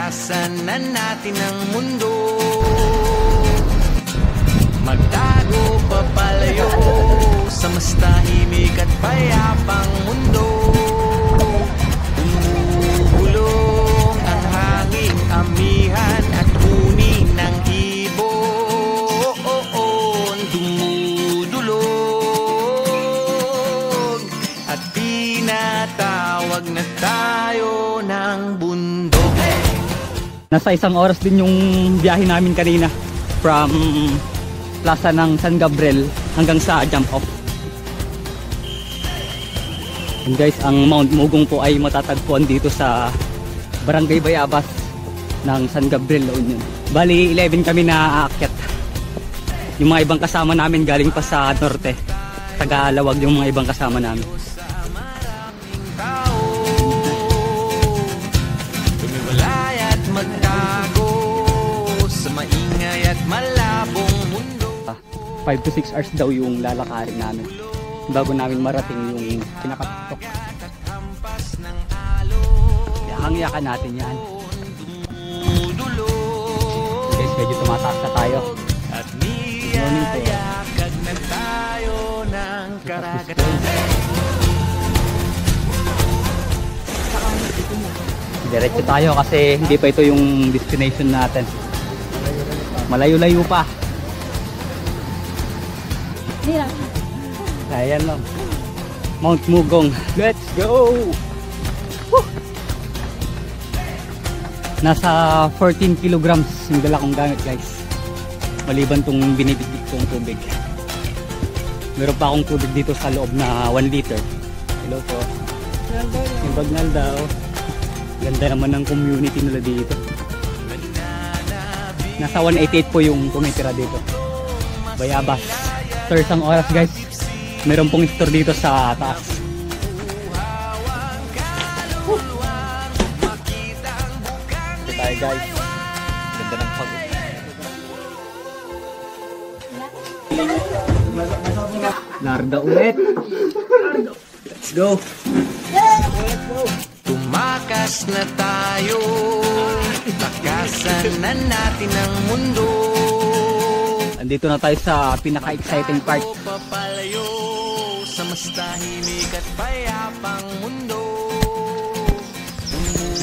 Takasan na natin ang mundo. Magtago papalayo sa mas tahimik at payapang mundo. Umugulong ang hanging amihan at huni ng ibon. Dumudulog at tinatawag na tayo ng bundok. Nasa 1 oras din yung biyahe namin kanina from Plaza ng San Gabriel hanggang sa jump off. And guys, ang Mount Mugong po ay matatagpuan dito sa Barangay Bayabas ng San Gabriel, La Union. Bali 11 kami na aakyat. Yung mga ibang kasama namin galing pa sa norte, Tagalawag yung mga ibang kasama namin. Magtago sa maingay at malabong mundo. 5 to 6 hours daw yung lalakarin namin bago namin marating yung pinakatuktok. Hangyakan natin yan. Guys, medyo tumataas na tayo. At niyayakag na tayo ng karagatan. Diretso tayo kasi hindi pa ito yung destination natin. Malayo-layo pa. Ayan lang. Mount Mugong. Let's go! Woo! Nasa 14 kilograms yung dala kong gamit, guys. Maliban tong binibigit kong tubig. Meron pa akong tubig dito sa loob na 1 liter. Hello po. Yung bagnal daw. Ganda naman ng community nila dito. Nasa 188 po yung tumitira dito. Bayabas. Sir, isang oras, guys. Meron pong store dito sa taas. Ito tayo, guys. Ganda ng pag. Larda ulit. Let's go. Let's go. Tumakas na tayo, takasan na natin ang mundo. Andito na tayo sa pinaka-exciting part. Papalayo sa mas tahimik at payapang mundo.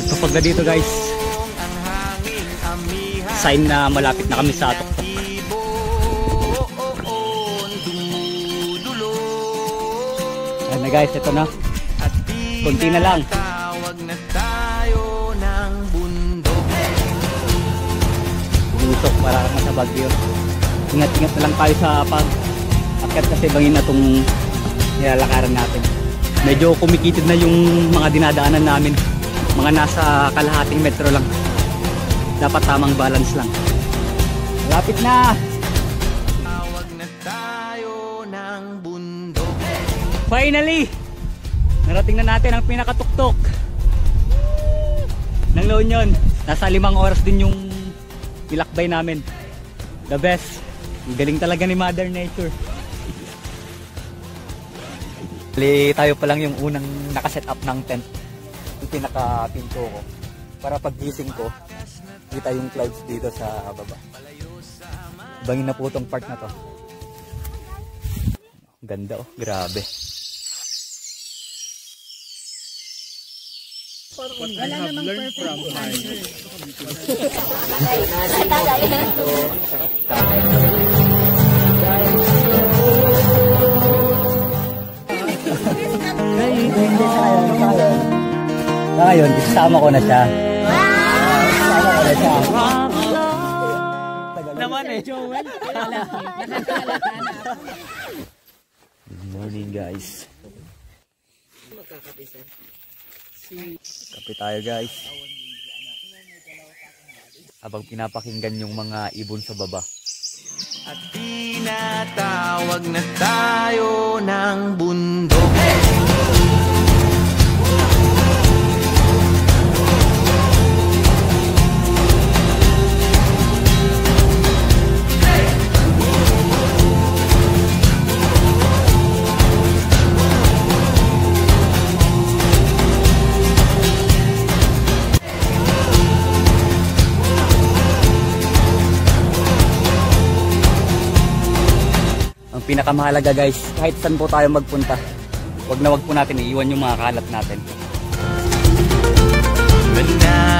Ito pagka dito, guys, sign na malapit na kami sa tuktok. Ayan na, guys, ito na. Kunti na lang. Na tayo ng bundok. Busok para sa Baguio. Ingat-ingat na lang tayo sa pag-akyat kasi bangin na itong nilalakaran natin. Medyo kumikitid na yung mga dinadaanan namin. Mga nasa kalahating metro lang. Dapat tamang balance lang. Malapit na! Tawag na tayo ng bundok. Finally! Narating na natin ang pinakatuktok ng La Union. Nasa 5 oras din yung ilakbay namin. The best. Galing talaga ni Mother Nature. Tayo pa lang yung unang nakaset up ng tent. Yung pinaka-pinto ko. Para pag gising ko, kita yung clouds dito sa baba. Bangin na po tong part na to. Ganda oh, grabe. Wala namang perfect. Ngayon, kasama ko na siya. Kasama ko na siya. Naman eh. Joel. Good morning, guys. Kape tayo, guys. Habang pinapakinggan yung mga ibon sa baba. At tinatawag na tayo ng bundok. Ang pinakamahalaga guys, kahit saan po tayo magpunta, wag na wag po natin iiwan yung mga kalat natin. Manalo